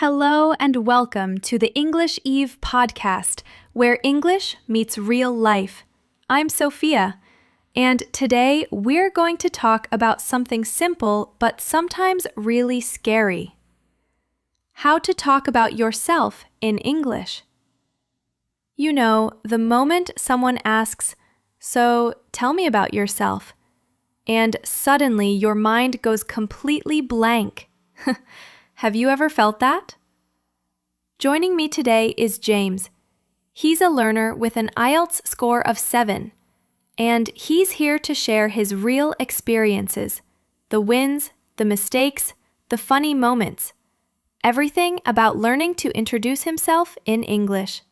Hello and welcome to the English Eve podcast, where English meets real life. I'm Sophia, and today we're going to talk about something simple but sometimes really scary. How to talk about yourself in English. You know, the moment someone asks, "So, tell me about yourself," and suddenly your mind goes completely blank. Have you ever felt that? Joining me today is James. He's a learner with an IELTS score of 7, and he's here to share his real experiences, the wins, the mistakes, the funny moments, everything about learning to introduce himself in English.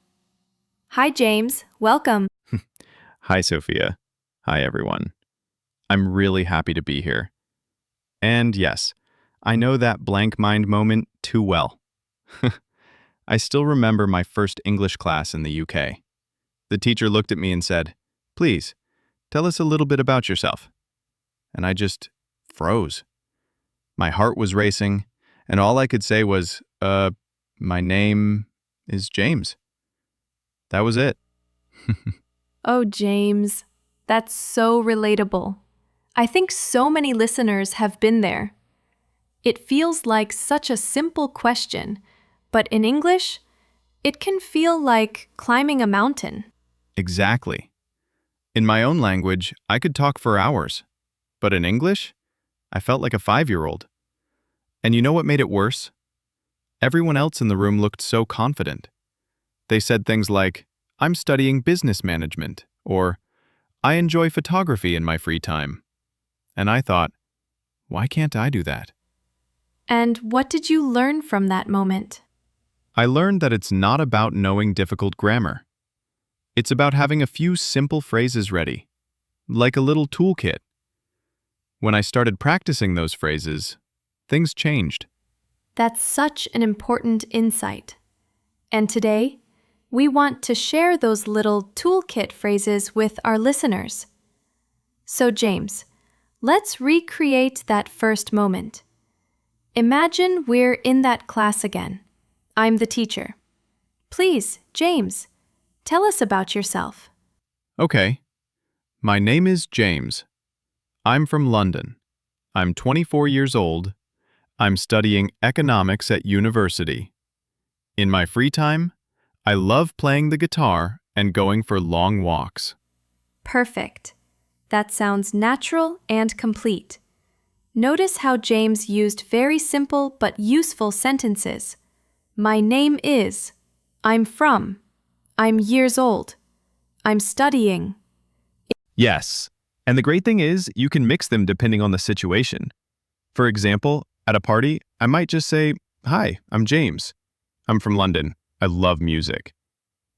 Hi, James. Welcome. Hi, Sophia. Hi, everyone. I'm really happy to be here. And yes, I know that blank mind moment too well. I still remember my first English class in the UK. The teacher looked at me and said, "Please, tell us a little bit about yourself." And I just froze. My heart was racing, and all I could say was, my name is James. That was it. Oh, James, that's so relatable. I think so many listeners have been there. It feels like such a simple question, but in English, it can feel like climbing a mountain. Exactly. In my own language, I could talk for hours. But in English, I felt like a 5-year-old. And you know what made it worse? Everyone else in the room looked so confident. They said things like, "I'm studying business management," or "I enjoy photography in my free time." And I thought, why can't I do that? And what did you learn from that moment? I learned that it's not about knowing difficult grammar. It's about having a few simple phrases ready, like a little toolkit. When I started practicing those phrases, things changed. That's such an important insight. And today, we want to share those little toolkit phrases with our listeners. So, James, let's recreate that first moment. Imagine we're in that class again. I'm the teacher. Please, James, tell us about yourself. Okay, my name is James. I'm from London. I'm 24 years old. I'm studying economics at university. In my free time, I love playing the guitar and going for long walks. Perfect. That sounds natural and complete. Notice how James used very simple but useful sentences. My name is, I'm from, I'm years old, I'm studying. Yes, and the great thing is you can mix them depending on the situation. For example, at a party, I might just say, "Hi, I'm James. I'm from London. I love music."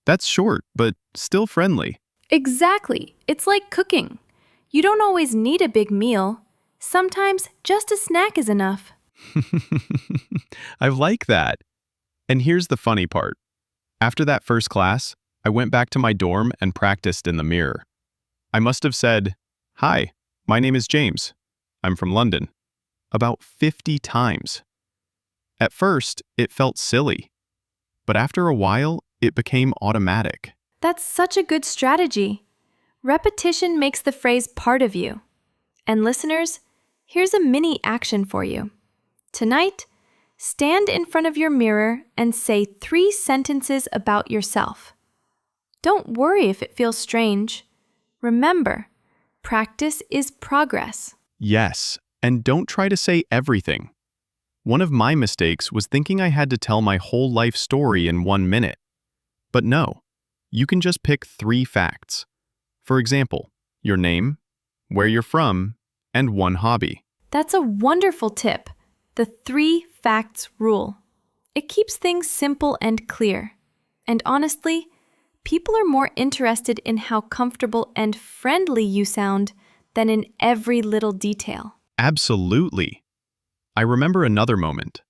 That's short, but still friendly. Exactly. It's like cooking. You don't always need a big meal. Sometimes just a snack is enough. I like that. And here's the funny part. After that first class, I went back to my dorm and practiced in the mirror. I must have said, "Hi, my name is James. I'm from London," about 50 times. At first, it felt silly, but after a while, it became automatic. That's such a good strategy. Repetition makes the phrase part of you. And listeners, here's a mini action for you. Tonight, stand in front of your mirror and say 3 sentences about yourself. Don't worry if it feels strange. Remember, practice is progress. Yes, and don't try to say everything. One of my mistakes was thinking I had to tell my whole life story in 1 minute. But no, you can just pick 3 facts. For example, your name, where you're from, and 1 hobby. That's a wonderful tip, the 3 facts rule. It keeps things simple and clear. And honestly, people are more interested in how comfortable and friendly you sound than in every little detail. Absolutely. I remember another moment.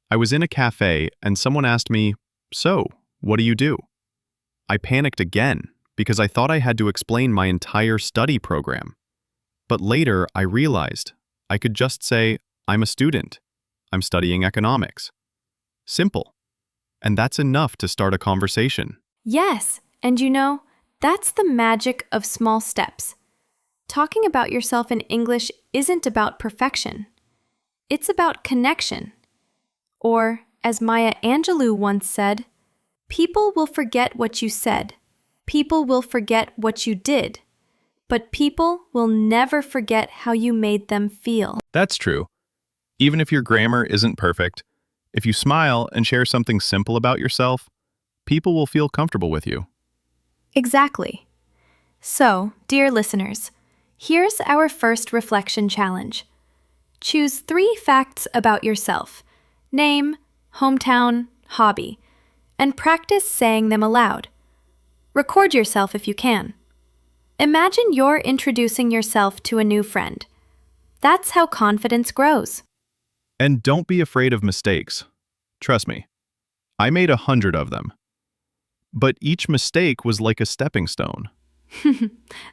I was in a cafe and someone asked me, "So, what do you do?" I panicked again because I thought I had to explain my entire study program. But later I realized I could just say, "I'm a student. I'm studying economics." Simple. And that's enough to start a conversation. Yes, and you know, that's the magic of small steps. Talking about yourself in English isn't about perfection. It's about connection. Or, as Maya Angelou once said, people will forget what you said. People will forget what you did. But people will never forget how you made them feel. That's true. Even if your grammar isn't perfect, if you smile and share something simple about yourself, people will feel comfortable with you. Exactly. So, dear listeners, here's our first reflection challenge. Choose 3 facts about yourself: name, hometown, hobby, and practice saying them aloud. Record yourself if you can. Imagine you're introducing yourself to a new friend. That's how confidence grows. And don't be afraid of mistakes. Trust me, I made 100 of them. But each mistake was like a stepping stone.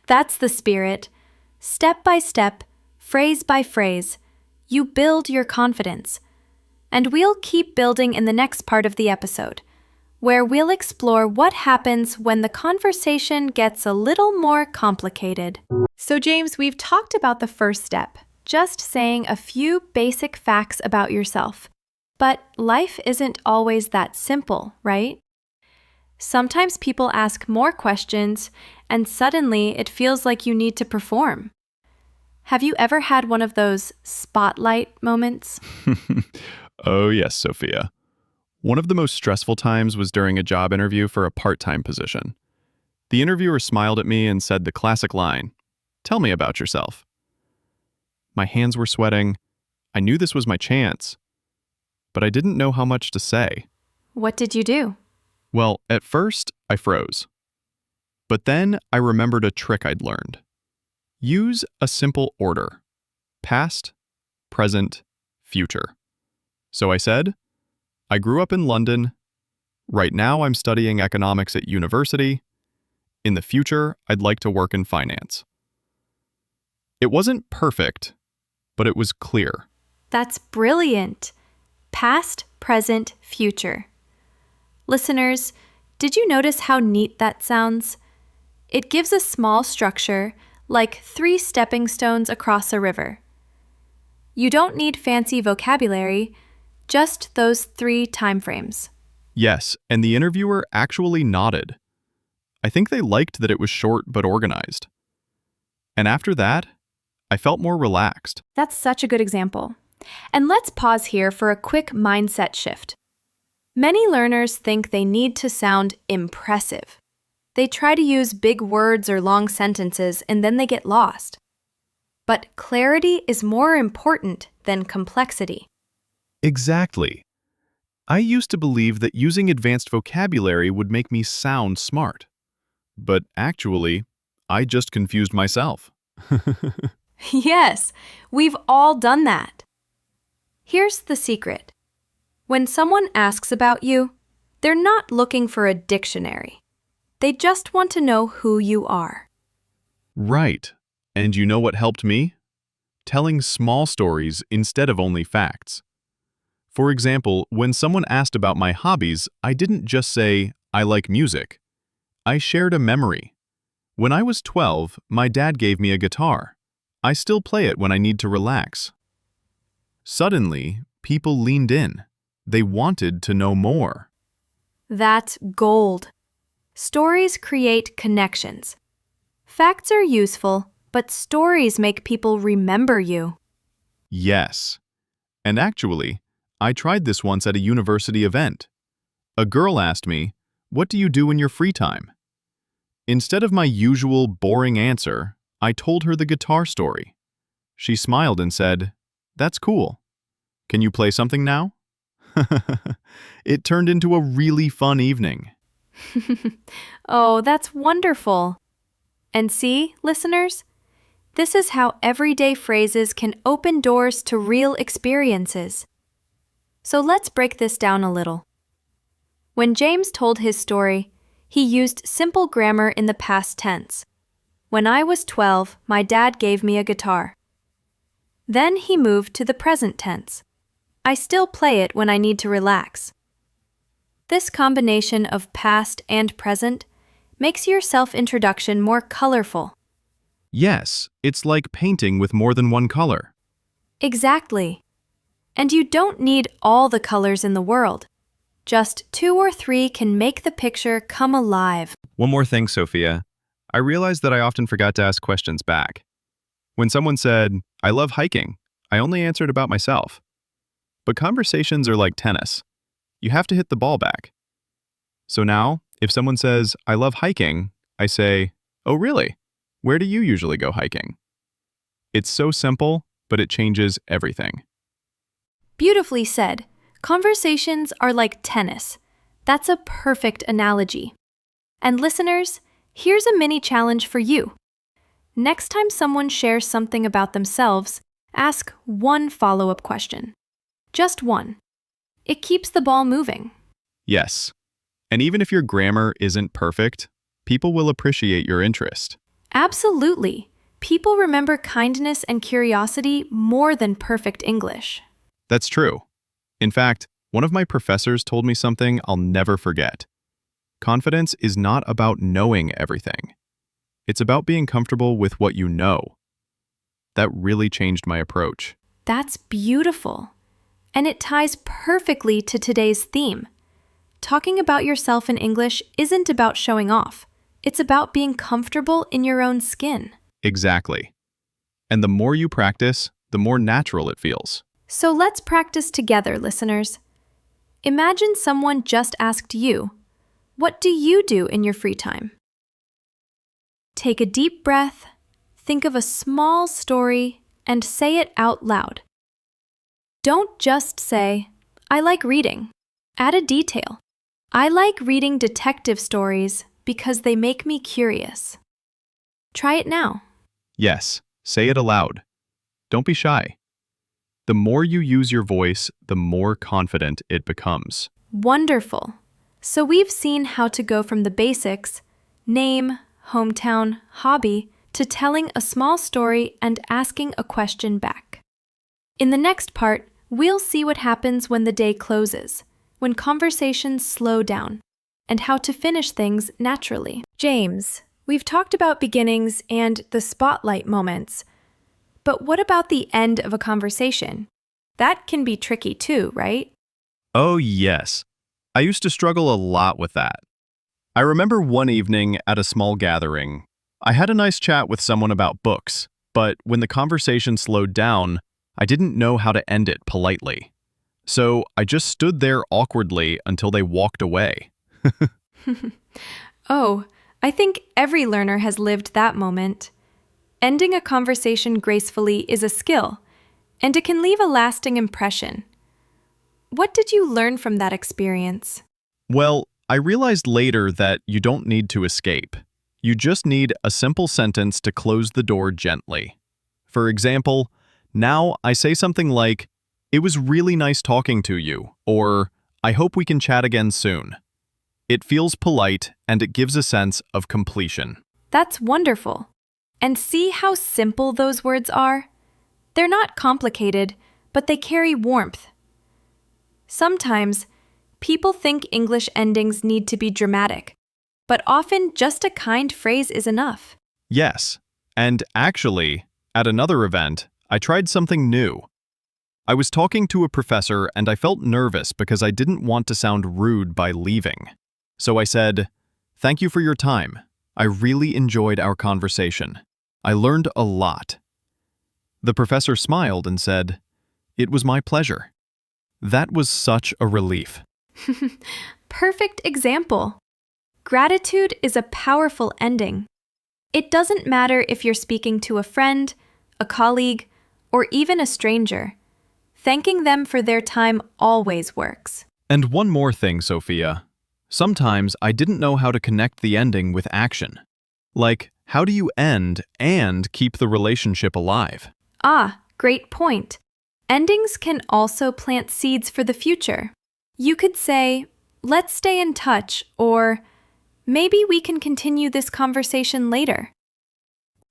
That's the spirit. Step by step, phrase by phrase, you build your confidence. And we'll keep building in the next part of the episode, where we'll explore what happens when the conversation gets a little more complicated. So, James, we've talked about the first step, just saying a few basic facts about yourself. But life isn't always that simple, right? Sometimes people ask more questions, and suddenly it feels like you need to perform. Have you ever had one of those spotlight moments? Oh yes, Sophia. One of the most stressful times was during a job interview for a part-time position. The interviewer smiled at me and said the classic line, "Tell me about yourself." My hands were sweating. I knew this was my chance, but I didn't know how much to say. What did you do? Well, at first, I froze. But then I remembered a trick I'd learned. Use a simple order: past, present, future. So I said, I grew up in London. Right now I'm studying economics at university. In the future, I'd like to work in finance. It wasn't perfect, but it was clear. That's brilliant. Past, present, future. Listeners, did you notice how neat that sounds? It gives a small structure, like 3 stepping stones across a river. You don't need fancy vocabulary, just those 3 time frames. Yes, and the interviewer actually nodded. I think they liked that it was short but organized. And after that, I felt more relaxed. That's such a good example. And let's pause here for a quick mindset shift. Many learners think they need to sound impressive. They try to use big words or long sentences and then they get lost. But clarity is more important than complexity. Exactly. I used to believe that using advanced vocabulary would make me sound smart. But actually, I just confused myself. Yes, we've all done that. Here's the secret. When someone asks about you, they're not looking for a dictionary. They just want to know who you are. Right. And you know what helped me? Telling small stories instead of only facts. For example, when someone asked about my hobbies, I didn't just say, I like music. I shared a memory. When I was 12, my dad gave me a guitar. I still play it when I need to relax. Suddenly, people leaned in. They wanted to know more. That's gold. Stories create connections. Facts are useful, but stories make people remember you. Yes. And actually, I tried this once at a university event. A girl asked me, "What do you do in your free time?" Instead of my usual boring answer, I told her the guitar story. She smiled and said, "That's cool. Can you play something now?" It turned into a really fun evening. Oh, that's wonderful. And see, listeners, this is how everyday phrases can open doors to real experiences. So let's break this down a little. When James told his story, he used simple grammar in the past tense. When I was 12, my dad gave me a guitar. Then he moved to the present tense. I still play it when I need to relax. This combination of past and present makes your self-introduction more colorful. Yes, it's like painting with more than one color. Exactly. And you don't need all the colors in the world. Just 2 or 3 can make the picture come alive. One more thing, Sophia. I realized that I often forgot to ask questions back. When someone said, "I love hiking," I only answered about myself. But conversations are like tennis. You have to hit the ball back. So now, if someone says, "I love hiking," I say, "Oh, really? Where do you usually go hiking?" It's so simple, but it changes everything. Beautifully said. Conversations are like tennis. That's a perfect analogy. And listeners, here's a mini challenge for you. Next time someone shares something about themselves, ask one follow-up question. Just one. It keeps the ball moving. Yes. And even if your grammar isn't perfect, people will appreciate your interest. Absolutely. People remember kindness and curiosity more than perfect English. That's true. In fact, one of my professors told me something I'll never forget. Confidence is not about knowing everything. It's about being comfortable with what you know. That really changed my approach. That's beautiful. And it ties perfectly to today's theme. Talking about yourself in English isn't about showing off. It's about being comfortable in your own skin. Exactly. And the more you practice, the more natural it feels. So let's practice together, listeners. Imagine someone just asked you, "What do you do in your free time?" Take a deep breath, think of a small story, and say it out loud. Don't just say, "I like reading." Add a detail. "I like reading detective stories because they make me curious." Try it now. Yes, say it aloud. Don't be shy. The more you use your voice, the more confident it becomes. Wonderful. So we've seen how to go from the basics, name, hometown, hobby, to telling a small story and asking a question back. In the next part, we'll see what happens when the day closes, when conversations slow down, and how to finish things naturally. James, we've talked about beginnings and the spotlight moments. But what about the end of a conversation? That can be tricky too, right? Oh, yes. I used to struggle a lot with that. I remember one evening at a small gathering, I had a nice chat with someone about books, but when the conversation slowed down, I didn't know how to end it politely. So I just stood there awkwardly until they walked away. Oh, I think every learner has lived that moment. Ending a conversation gracefully is a skill, and it can leave a lasting impression. What did you learn from that experience? Well, I realized later that you don't need to escape. You just need a simple sentence to close the door gently. For example, now I say something like, "It was really nice talking to you," or "I hope we can chat again soon." It feels polite and it gives a sense of completion. That's wonderful. And see how simple those words are? They're not complicated, but they carry warmth. Sometimes, people think English endings need to be dramatic, but often just a kind phrase is enough. Yes, and actually, at another event, I tried something new. I was talking to a professor and I felt nervous because I didn't want to sound rude by leaving. So I said, "Thank you for your time. I really enjoyed our conversation. I learned a lot." The professor smiled and said, "It was my pleasure." That was such a relief. Perfect example. Gratitude is a powerful ending. It doesn't matter if you're speaking to a friend, a colleague, or even a stranger. Thanking them for their time always works. And one more thing, Sophia. Sometimes I didn't know how to connect the ending with action. Like, how do you end and keep the relationship alive? Ah, great point. Endings can also plant seeds for the future. You could say, "Let's stay in touch," or "Maybe we can continue this conversation later."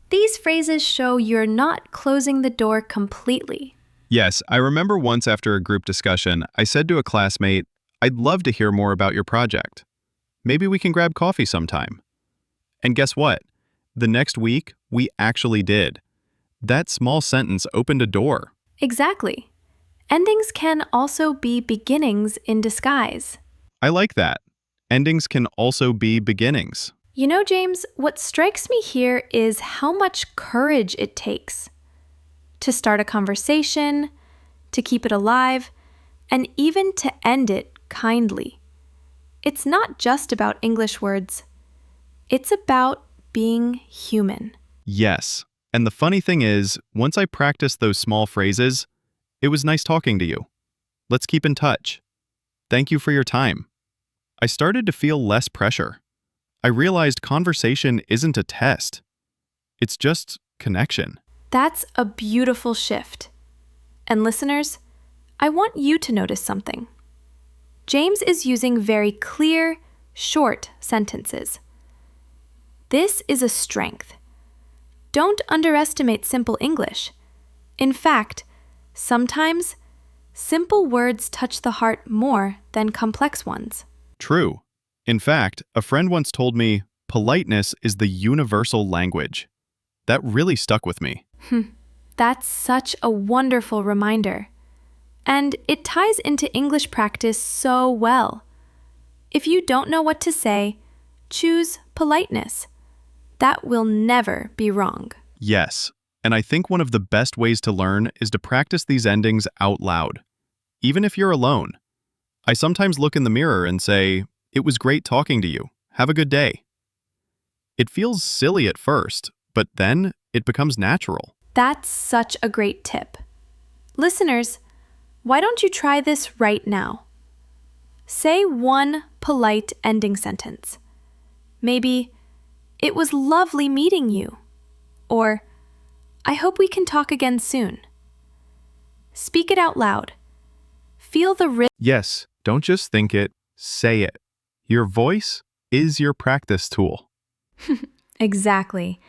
These phrases show you're not closing the door completely. Yes, I remember once after a group discussion, I said to a classmate, I'd love to hear more about your project. Maybe we can grab coffee sometime. And guess what? The next week, we actually did. That small sentence opened a door. Exactly. Endings can also be beginnings in disguise. I like that. Endings can also be beginnings. You know, James, what strikes me here is how much courage it takes to start a conversation, to keep it alive, and even to end it kindly. It's not just about English words. It's about being human. Yes. And the funny thing is, once I practiced those small phrases, it was nice talking to you. Let's keep in touch. Thank you for your time. I started to feel less pressure. I realized conversation isn't a test. It's just connection. That's a beautiful shift. And listeners, I want you to notice something. James is using very clear, short sentences. This is a strength. Don't underestimate simple English. In fact, sometimes simple words touch the heart more than complex ones. True. In fact, a friend once told me, politeness is the universal language. That really stuck with me. That's such a wonderful reminder. And it ties into English practice so well. If you don't know what to say, choose politeness. That will never be wrong. Yes, and I think one of the best ways to learn is to practice these endings out loud, even if you're alone. I sometimes look in the mirror and say, "It was great talking to you. Have a good day." It feels silly at first, but then it becomes natural. That's such a great tip. Listeners, why don't you try this right now? Say one polite ending sentence. Maybe, "It was lovely meeting you," or "I hope we can talk again soon." Speak it out loud. Feel the rhythm. Yes, don't just think it, say it. Your voice is your practice tool. Exactly.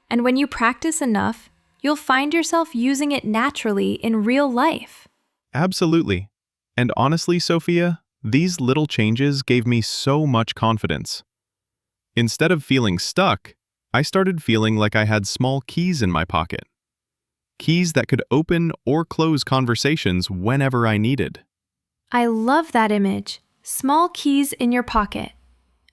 And when you practice enough, you'll find yourself using it naturally in real life. Absolutely. And honestly, Sophia, these little changes gave me so much confidence. Instead of feeling stuck, I started feeling like I had small keys in my pocket. Keys that could open or close conversations whenever I needed. I love that image. Small keys in your pocket.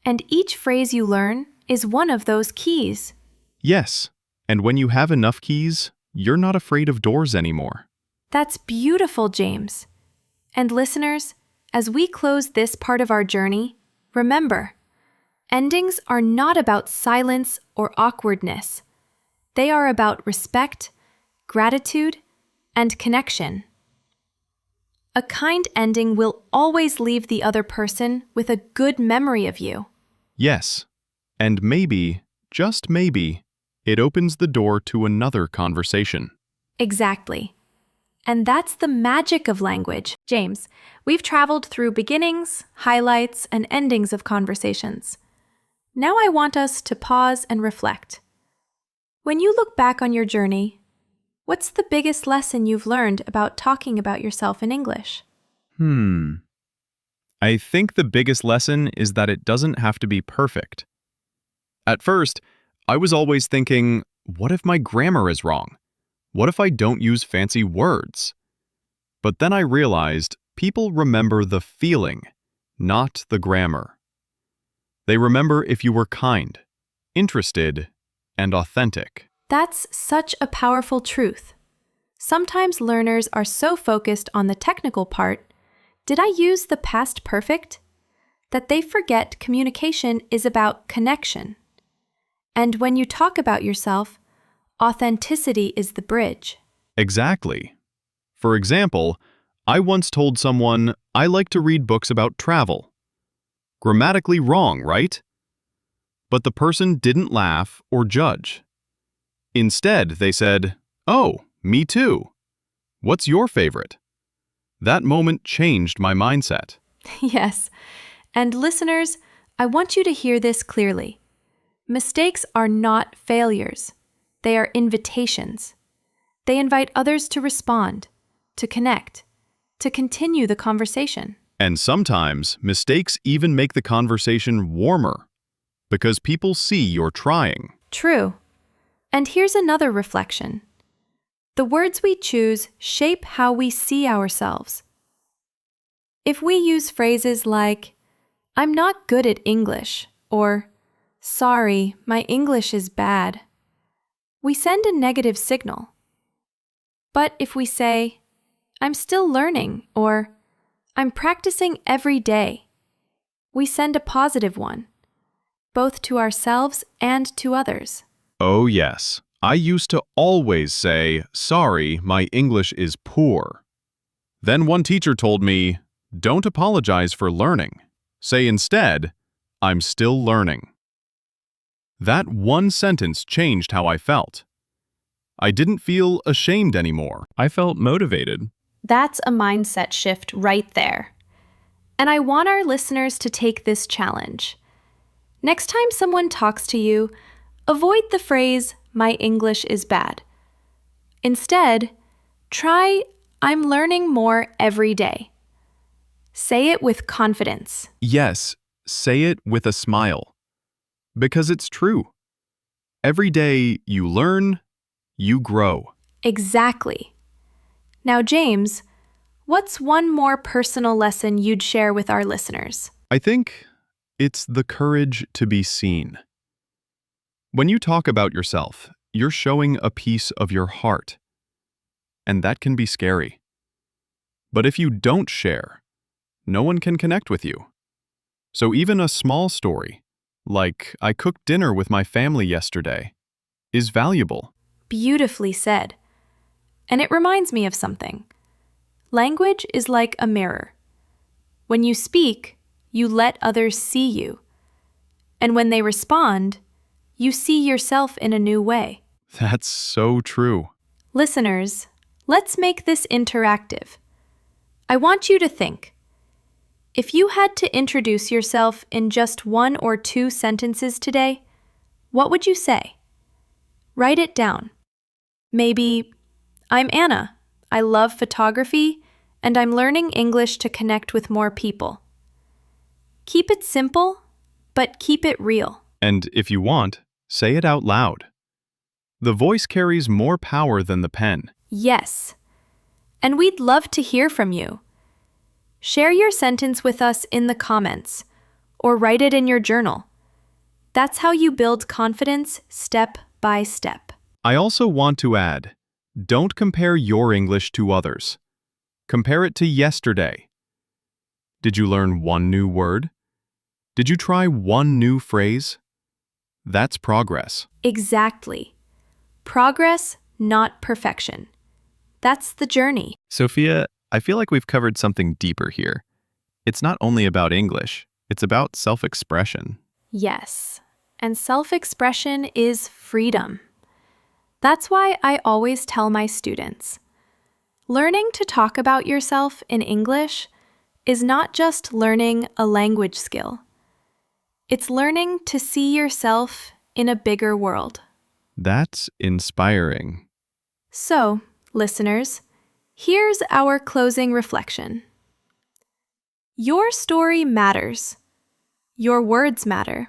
And each phrase you learn is one of those keys. Yes, and when you have enough keys, you're not afraid of doors anymore. That's beautiful, James. And listeners, as we close this part of our journey, remember, endings are not about silence or awkwardness. They are about respect, gratitude, and connection. A kind ending will always leave the other person with a good memory of you. Yes, and maybe, just maybe, it opens the door to another conversation. Exactly. And that's the magic of language. James, we've traveled through beginnings, highlights, and endings of conversations. Now I want us to pause and reflect. When you look back on your journey, what's the biggest lesson you've learned about talking about yourself in English? I think the biggest lesson is that it doesn't have to be perfect. At first, I was always thinking, what if my grammar is wrong? What if I don't use fancy words? But then I realized people remember the feeling, not the grammar. They remember if you were kind, interested, and authentic. That's such a powerful truth. Sometimes learners are so focused on the technical part, did I use the past perfect? That they forget communication is about connection. And when you talk about yourself, authenticity is the bridge. Exactly. For example, I once told someone I like to read books about travel. Grammatically wrong, right? But the person didn't laugh or judge. Instead, they said, "Oh, me too. What's your favorite?" That moment changed my mindset. Yes. And listeners, I want you to hear this clearly. Mistakes are not failures. They are invitations. They invite others to respond, to connect, to continue the conversation. And sometimes, mistakes even make the conversation warmer because people see you're trying. True. And here's another reflection. The words we choose shape how we see ourselves. If we use phrases like, "I'm not good at English," or "Sorry, my English is bad," we send a negative signal. But if we say, "I'm still learning," or "I'm practicing every day," we send a positive one, both to ourselves and to others. Oh yes, I used to always say, "Sorry, my English is poor." Then one teacher told me, "Don't apologize for learning. Say instead, 'I'm still learning.'" That one sentence changed how I felt. I didn't feel ashamed anymore. I felt motivated. That's a mindset shift right there. And I want our listeners to take this challenge. Next time someone talks to you, avoid the phrase, "My English is bad." Instead, try, "I'm learning more every day." Say it with confidence. Yes, say it with a smile. Because it's true. Every day you learn, you grow. Exactly. Now, James, what's one more personal lesson you'd share with our listeners? I think it's the courage to be seen. When you talk about yourself, you're showing a piece of your heart. And that can be scary. But if you don't share, no one can connect with you. So even a small story, like "I cooked dinner with my family yesterday," is valuable. Beautifully said. And it reminds me of something. Language is like a mirror. When you speak, you let others see you. And when they respond, you see yourself in a new way. That's so true. Listeners, let's make this interactive. I want you to think. If you had to introduce yourself in just 1 or 2 sentences today, what would you say? Write it down. Maybe, "I'm Anna. I love photography, and I'm learning English to connect with more people." Keep it simple, but keep it real. And if you want, say it out loud. The voice carries more power than the pen. Yes. And we'd love to hear from you. Share your sentence with us in the comments, or write it in your journal. That's how you build confidence step by step. I also want to add, don't compare your English to others. Compare it to yesterday. Did you learn one new word? Did you try one new phrase? That's progress. Exactly. Progress, not perfection. That's the journey. Sophia, I feel like we've covered something deeper here. It's not only about English, it's about self-expression. Yes, and self-expression is freedom. That's why I always tell my students, learning to talk about yourself in English is not just learning a language skill. It's learning to see yourself in a bigger world. That's inspiring. So, listeners, here's our closing reflection. Your story matters. Your words matter.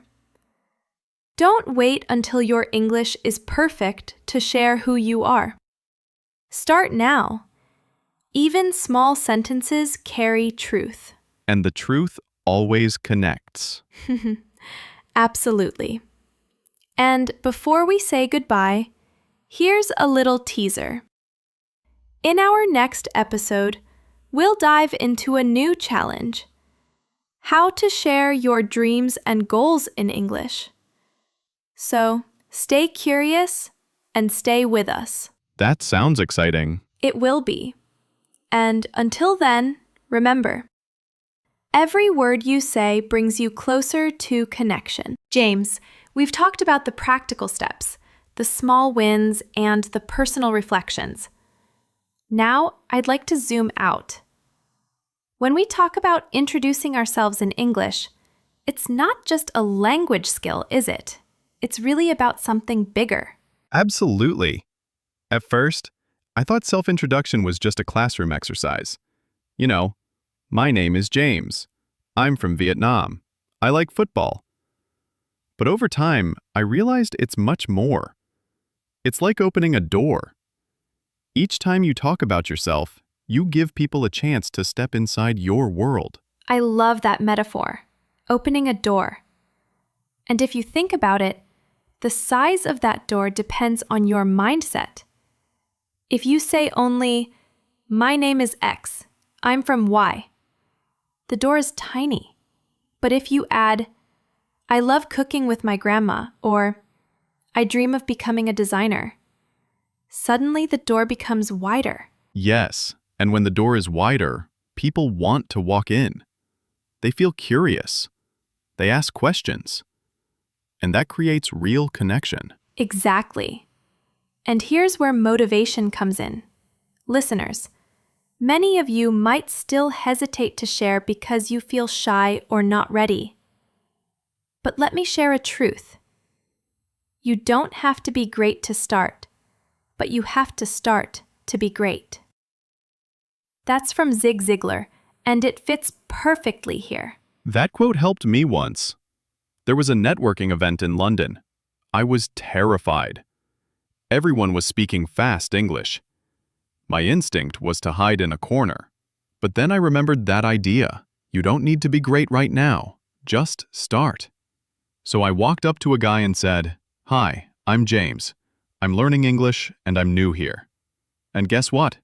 Don't wait until your English is perfect to share who you are. Start now. Even small sentences carry truth. And the truth always connects. Absolutely. And before we say goodbye, here's a little teaser. In our next episode, we'll dive into a new challenge: how to share your dreams and goals in English. So, stay curious and stay with us. That sounds exciting. It will be. And until then, remember, every word you say brings you closer to connection. James, we've talked about the practical steps, the small wins, and the personal reflections. Now, I'd like to zoom out. When we talk about introducing ourselves in English, it's not just a language skill, is it? It's really about something bigger. Absolutely. At first, I thought self-introduction was just a classroom exercise. You know, My name is James. I'm from Vietnam. I like football. But over time, I realized it's much more. It's like opening a door. Each time you talk about yourself, you give people a chance to step inside your world. I love that metaphor, opening a door. And if you think about it, the size of that door depends on your mindset. If you say only, "My name is X, I'm from Y," the door is tiny. But if you add, "I love cooking with my grandma," or "I dream of becoming a designer," suddenly the door becomes wider. Yes, and when the door is wider, people want to walk in. They feel curious. They ask questions. And that creates real connection. Exactly. And here's where motivation comes in. Listeners, many of you might still hesitate to share because you feel shy or not ready. But let me share a truth. You don't have to be great to start, but you have to start to be great. That's from Zig Ziglar, and it fits perfectly here. That quote helped me once. There was a networking event in London. I was terrified. Everyone was speaking fast English. My instinct was to hide in a corner. But then I remembered that idea. You don't need to be great right now. Just start. So I walked up to a guy and said, "Hi, I'm James. I'm learning English and I'm new here." And guess what?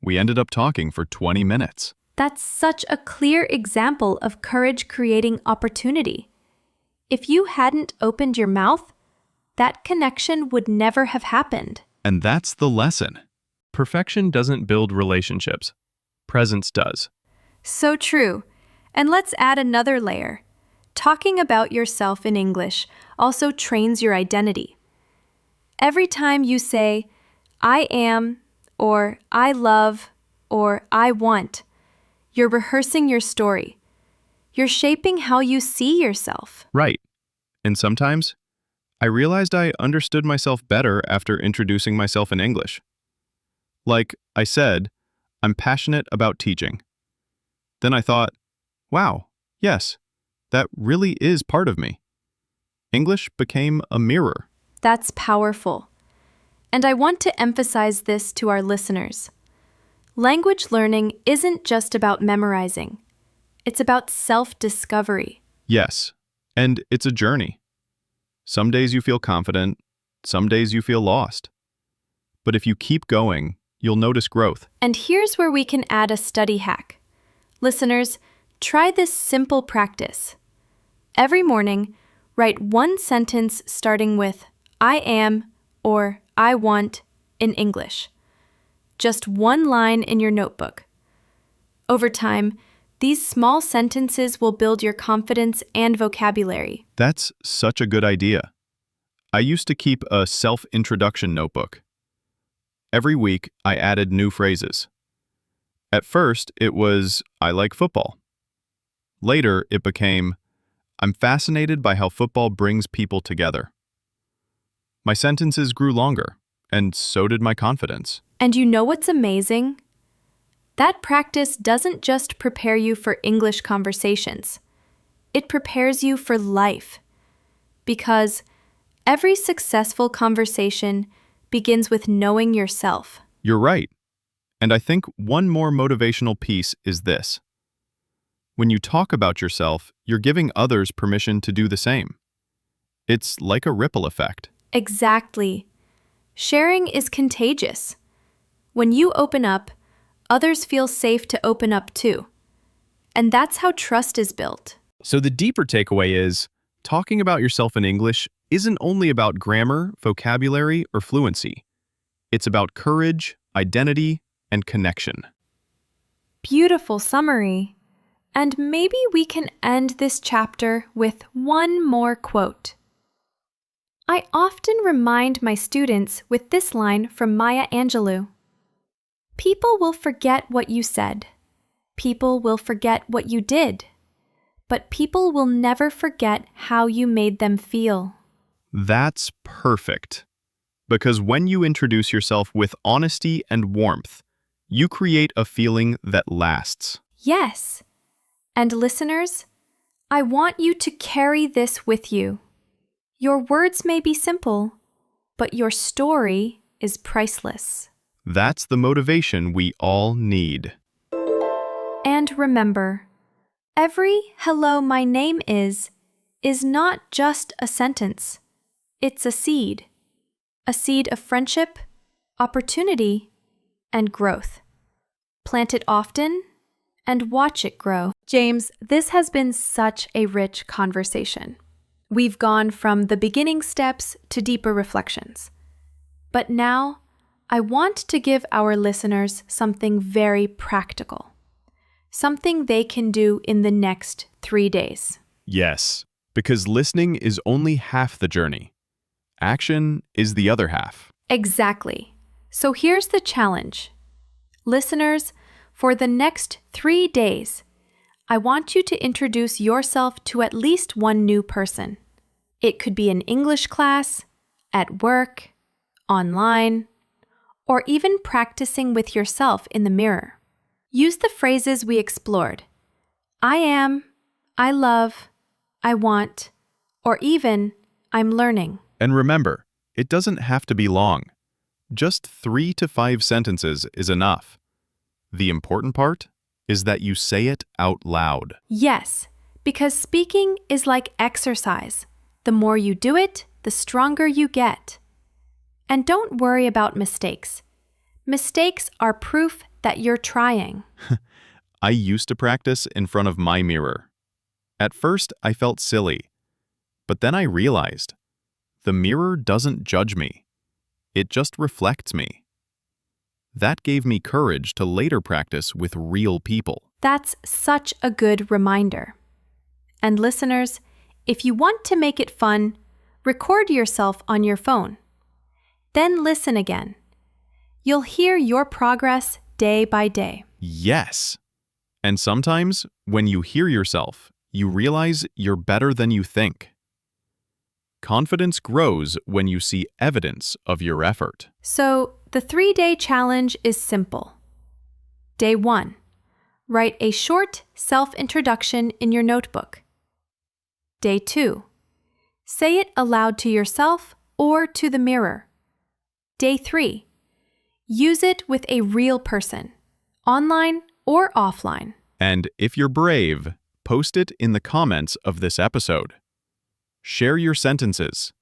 We ended up talking for 20 minutes. That's such a clear example of courage creating opportunity. If you hadn't opened your mouth, that connection would never have happened. And that's the lesson. Perfection doesn't build relationships. Presence does. So true. And let's add another layer. Talking about yourself in English also trains your identity. Every time you say, "I am," or "I love," or "I want," you're rehearsing your story. You're shaping how you see yourself. Right. And sometimes, I realized I understood myself better after introducing myself in English. Like I said, I'm passionate about teaching. Then I thought, wow, yes, that really is part of me. English became a mirror. That's powerful. And I want to emphasize this to our listeners. Language learning isn't just about memorizing. It's about self-discovery. Yes, and it's a journey. Some days you feel confident, some days you feel lost. But if you keep going, you'll notice growth. And here's where we can add a study hack. Listeners, try this simple practice. Every morning, write one sentence starting with "I am" or "I want" in English. Just one line in your notebook. Over time, these small sentences will build your confidence and vocabulary. That's such a good idea. I used to keep a self-introduction notebook. Every week, I added new phrases. At first, it was, "I like football." Later, it became, "I'm fascinated by how football brings people together." My sentences grew longer, and so did my confidence. And you know what's amazing? That practice doesn't just prepare you for English conversations. It prepares you for life. Because every successful conversation begins with knowing yourself. You're right. And I think one more motivational piece is this. When you talk about yourself, you're giving others permission to do the same. It's like a ripple effect. Exactly. Sharing is contagious. When you open up, others feel safe to open up too. And that's how trust is built. So the deeper takeaway is, talking about yourself in English isn't only about grammar, vocabulary, or fluency. It's about courage, identity, and connection. Beautiful summary. And maybe we can end this chapter with one more quote. I often remind my students with this line from Maya Angelou. People will forget what you said. People will forget what you did. But people will never forget how you made them feel. That's perfect. Because when you introduce yourself with honesty and warmth, you create a feeling that lasts. Yes, And listeners, I want you to carry this with you. Your words may be simple, but your story is priceless. That's the motivation we all need. And remember, every hello, my name is not just a sentence. It's a seed of friendship, opportunity, and growth. Plant it often and watch it grow. James, this has been such a rich conversation. We've gone from the beginning steps to deeper reflections. But now, I want to give our listeners something very practical. Something they can do in the next 3 days. Yes, because listening is only half the journey. Action is the other half. Exactly. So here's the challenge. Listeners, for the next 3 days, I want you to introduce yourself to at least one new person. It could be an English class, at work, online, or even practicing with yourself in the mirror. Use the phrases we explored. I am, I love, I want, or even I'm learning. And remember, it doesn't have to be long. Just 3 to 5 sentences is enough. The important part is that you say it out loud. Yes, because speaking is like exercise. The more you do it, the stronger you get. And don't worry about mistakes. Mistakes are proof that you're trying. I used to practice in front of my mirror. At first, I felt silly. But then I realized, the mirror doesn't judge me. It just reflects me. That gave me courage to later practice with real people. That's such a good reminder. And listeners, if you want to make it fun, record yourself on your phone. Then listen again. You'll hear your progress day by day. Yes. And sometimes, when you hear yourself, you realize you're better than you think. Confidence grows when you see evidence of your effort. So, the 3-day challenge is simple. Day 1. Write a short self-introduction in your notebook. Day 2. Say it aloud to yourself or to the mirror. Day 3. Use it with a real person, online or offline. And if you're brave, post it in the comments of this episode. Share your sentences.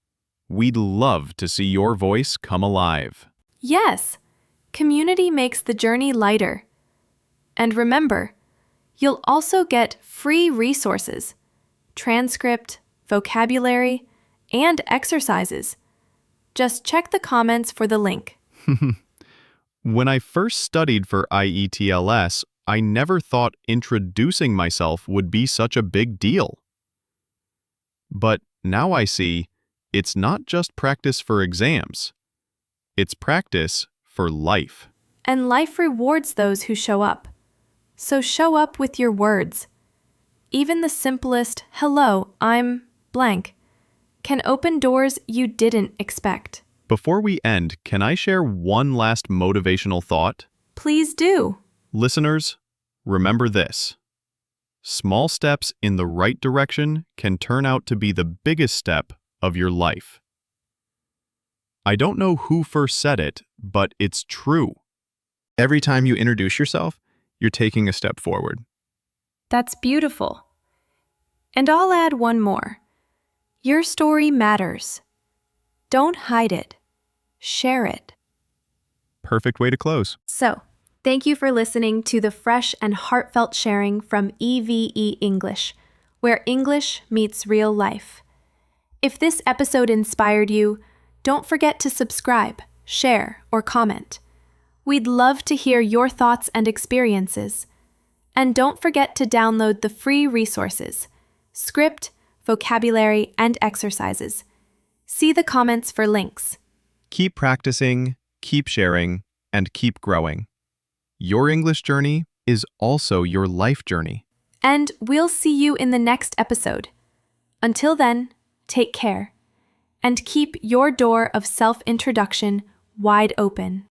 We'd love to see your voice come alive. Yes, community makes the journey lighter. And remember, you'll also get free resources, transcript, vocabulary, and exercises. Just check the comments for the link. When I first studied for IETLS, I never thought introducing myself would be such a big deal. But now I see it's not just practice for exams. It's practice for life. And life rewards those who show up. So show up with your words. Even the simplest, hello, I'm blank, can open doors you didn't expect. Before we end, can I share one last motivational thought? Please do. Listeners, remember this. Small steps in the right direction can turn out to be the biggest step of your life. I don't know who first said it, but it's true. Every time you introduce yourself, you're taking a step forward. That's beautiful. And I'll add one more. Your story matters. Don't hide it. Share it. Perfect way to close. So, thank you for listening to the fresh and heartfelt sharing from EVE English, where English meets real life. If this episode inspired you, don't forget to subscribe, share, or comment. We'd love to hear your thoughts and experiences. And don't forget to download the free resources, script, vocabulary, and exercises. See the comments for links. Keep practicing, keep sharing, and keep growing. Your English journey is also your life journey. And we'll see you in the next episode. Until then, take care. And keep your door of self-introduction wide open.